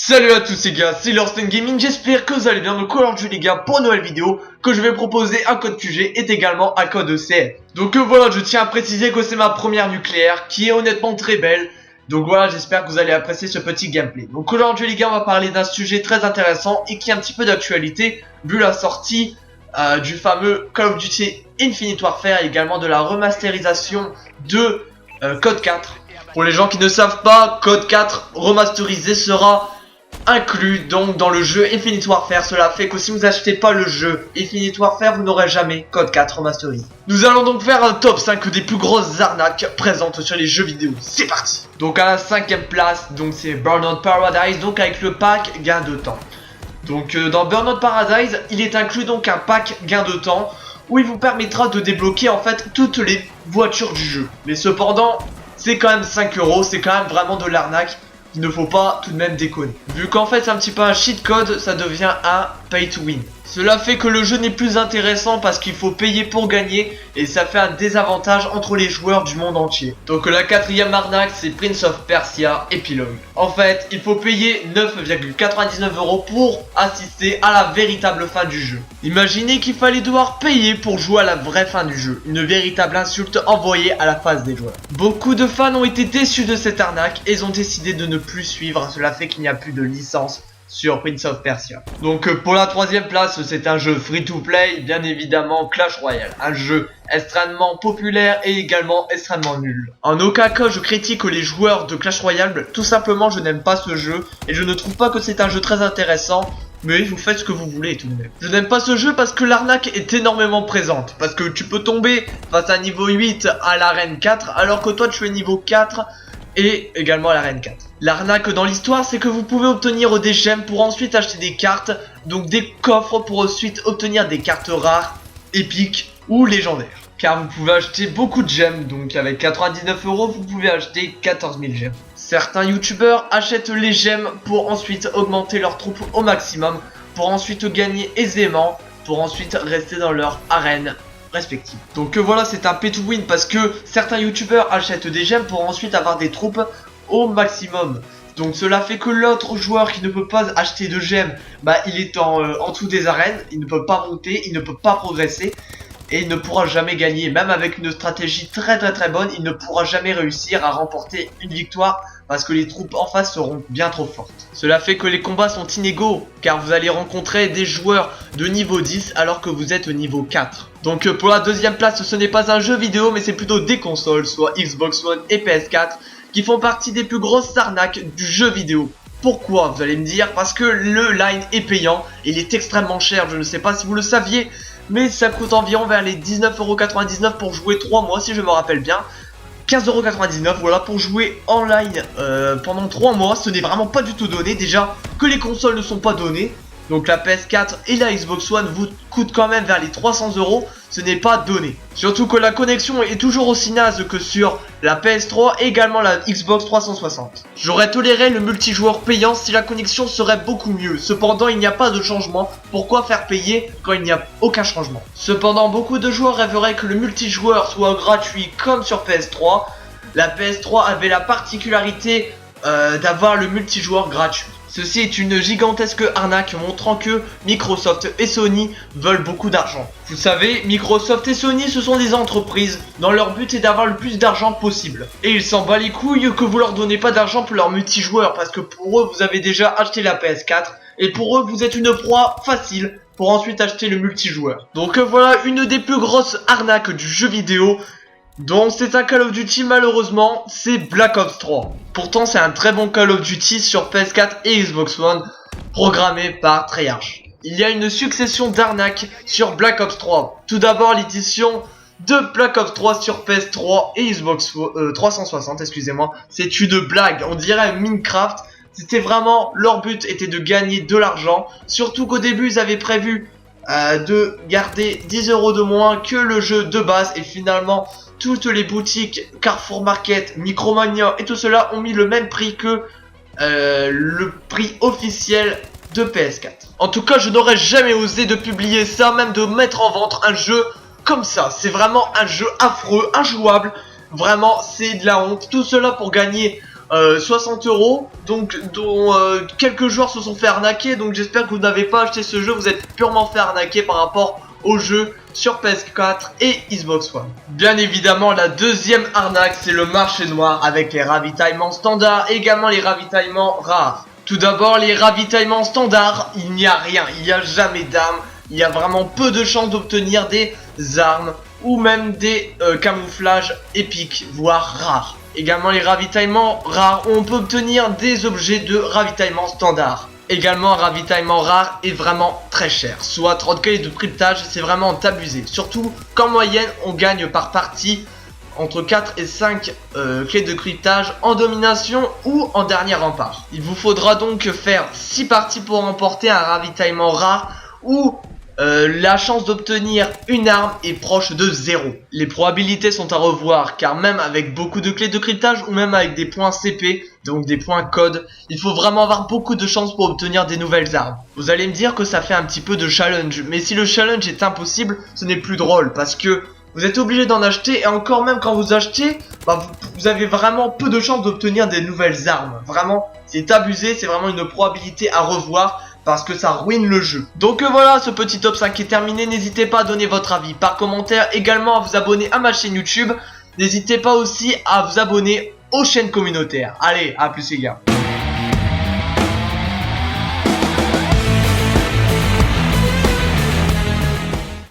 Salut à tous les gars, c'est Lorsten Gaming, j'espère que vous allez bien. Donc aujourd'hui les gars, pour une nouvelle vidéo, que je vais proposer un code QG et également un code ECF. Donc voilà, je tiens à préciser que c'est ma première nucléaire, qui est honnêtement très belle. Donc voilà, j'espère que vous allez apprécier ce petit gameplay. Donc aujourd'hui les gars, on va parler d'un sujet très intéressant et qui est un petit peu d'actualité, vu la sortie du fameux Call of Duty Infinite Warfare et également de la remasterisation de Code 4. Pour les gens qui ne savent pas, Code 4 remasterisé sera inclus donc dans le jeu Infinite Warfare. Cela fait que si vous achetez pas le jeu Infinite Warfare, vous n'aurez jamais Code 4 remasterisé. Nous allons donc faire un top 5 des plus grosses arnaques présentes sur les jeux vidéo. C'est parti. Donc à la 5ème place, donc c'est Burnout Paradise, donc avec le pack gain de temps. Donc dans Burnout Paradise, il est inclus donc un pack gain de temps où il vous permettra de débloquer en fait toutes les voitures du jeu. Mais cependant, c'est quand même 5 €, c'est quand même vraiment de l'arnaque. Il ne faut pas tout de même déconner. Vu qu'en fait c'est un petit peu un cheat code, ça devient un pay to win. Cela fait que le jeu n'est plus intéressant parce qu'il faut payer pour gagner et ça fait un désavantage entre les joueurs du monde entier. Donc la 4ème arnaque, c'est Prince of Persia Epilogue. En fait, il faut payer 9,99 € pour assister à la véritable fin du jeu. Imaginez qu'il fallait devoir payer pour jouer à la vraie fin du jeu. Une véritable insulte envoyée à la face des joueurs. Beaucoup de fans ont été déçus de cette arnaque et ils ont décidé de ne plus suivre. Cela fait qu'il n'y a plus de licence sur Prince of Persia. Donc pour la 3ème place, c'est un jeu free to play, bien évidemment Clash Royale. Un jeu extrêmement populaire et également extrêmement nul. En aucun cas je critique les joueurs de Clash Royale, tout simplement je n'aime pas ce jeu et je ne trouve pas que c'est un jeu très intéressant. Mais vous faites ce que vous voulez tout de même. Je n'aime pas ce jeu parce que l'arnaque est énormément présente. Parce que tu peux tomber face à un niveau 8 à l'arène 4 alors que toi tu es niveau 4 et également à l'arène 4. L'arnaque dans l'histoire, c'est que vous pouvez obtenir des gemmes pour ensuite acheter des cartes, donc des coffres pour ensuite obtenir des cartes rares, épiques ou légendaires. Car vous pouvez acheter beaucoup de gemmes, donc avec 99 €, vous pouvez acheter 14 000 gemmes. Certains youtubeurs achètent les gemmes pour ensuite augmenter leurs troupes au maximum, pour ensuite gagner aisément, pour ensuite rester dans leur arène respectives. Donc voilà, c'est un pay to win parce que certains youtubeurs achètent des gemmes pour ensuite avoir des troupes au maximum. Donc cela fait que l'autre joueur qui ne peut pas acheter de gemmes, il est en dessous des arènes, il ne peut pas monter, il ne peut pas progresser et il ne pourra jamais gagner. Même avec une stratégie très bonne, il ne pourra jamais réussir à remporter une victoire parce que les troupes en face seront bien trop fortes. Cela fait que les combats sont inégaux car vous allez rencontrer des joueurs de niveau 10 alors que vous êtes niveau 4. Donc pour la 2ème place, ce n'est pas un jeu vidéo mais c'est plutôt des consoles, soit Xbox One et PS4 qui font partie des plus grosses arnaques du jeu vidéo. Pourquoi, vous allez me dire? Parce que le line est payant, il est extrêmement cher, je ne sais pas si vous le saviez, mais ça coûte environ vers les 19,99 € pour jouer 3 mois si je me rappelle bien. 15,99 € voilà pour jouer en ligne pendant 3 mois, ce n'est vraiment pas du tout donné. Déjà que les consoles ne sont pas données, donc la PS4 et la Xbox One vous coûtent quand même vers les 300 €, ce n'est pas donné. Surtout que la connexion est toujours aussi naze que sur la PS3 et également la Xbox 360. J'aurais toléré le multijoueur payant si la connexion serait beaucoup mieux. Cependant, il n'y a pas de changement. Pourquoi faire payer quand il n'y a aucun changement? Cependant, beaucoup de joueurs rêveraient que le multijoueur soit gratuit comme sur PS3. La PS3 avait la particularité d'avoir le multijoueur gratuit. Ceci est une gigantesque arnaque montrant que Microsoft et Sony veulent beaucoup d'argent. Vous savez, Microsoft et Sony ce sont des entreprises dont leur but est d'avoir le plus d'argent possible. Et ils s'en battent les couilles que vous leur donnez pas d'argent pour leur multijoueur parce que pour eux vous avez déjà acheté la PS4 et pour eux vous êtes une proie facile pour ensuite acheter le multijoueur. Donc voilà une des plus grosses arnaques du jeu vidéo. Donc c'est un Call of Duty, malheureusement, c'est Black Ops 3. Pourtant c'est un très bon Call of Duty sur PS4 et Xbox One, programmé par Treyarch. Il y a une succession d'arnaques sur Black Ops 3. Tout d'abord l'édition de Black Ops 3 sur PS3 et Xbox 360, excusez-moi. C'est une blague, on dirait Minecraft. C'était vraiment, leur but était de gagner de l'argent. Surtout qu'au début ils avaient prévu de garder 10 € de moins que le jeu de base et finalement toutes les boutiques Carrefour Market, Micromania et tout cela ont mis le même prix que le prix officiel de PS4. En tout cas, je n'aurais jamais osé de publier ça, même de mettre en vente un jeu comme ça. C'est vraiment un jeu affreux, injouable. Vraiment, c'est de la honte. Tout cela pour gagner 60 €, donc dont quelques joueurs se sont fait arnaquer. Donc j'espère que vous n'avez pas acheté ce jeu, vous êtes purement fait arnaquer par rapport au jeu sur PS4 et Xbox One. Bien évidemment, la deuxième arnaque, c'est le marché noir avec les ravitaillements standards et également les ravitaillements rares. Tout d'abord, les ravitaillements standards, il n'y a rien, il n'y a jamais d'armes, il y a vraiment peu de chances d'obtenir des armes ou même des camouflages épiques, voire rares. Également les ravitaillements rares, où on peut obtenir des objets de ravitaillement standard. Également un ravitaillement rare est vraiment très cher, soit 30 clés de cryptage, c'est vraiment abusé. Surtout qu'en moyenne on gagne par partie entre 4 et 5 clés de cryptage en domination ou en dernier rempart. Il vous faudra donc faire 6 parties pour remporter un ravitaillement rare où la chance d'obtenir une arme est proche de 0. Les probabilités sont à revoir car même avec beaucoup de clés de cryptage ou même avec des points CP, donc des points code, il faut vraiment avoir beaucoup de chance pour obtenir des nouvelles armes. Vous allez me dire que ça fait un petit peu de challenge, mais si le challenge est impossible, ce n'est plus drôle parce que vous êtes obligé d'en acheter et encore même quand vous achetez, vous avez vraiment peu de chances d'obtenir des nouvelles armes. Vraiment, c'est abusé, c'est vraiment une probabilité à revoir parce que ça ruine le jeu. Donc voilà, ce petit top 5 est terminé. N'hésitez pas à donner votre avis par commentaire, également à vous abonner à ma chaîne YouTube. N'hésitez pas aussi à vous abonner aux chaînes communautaires. Allez, à plus les gars.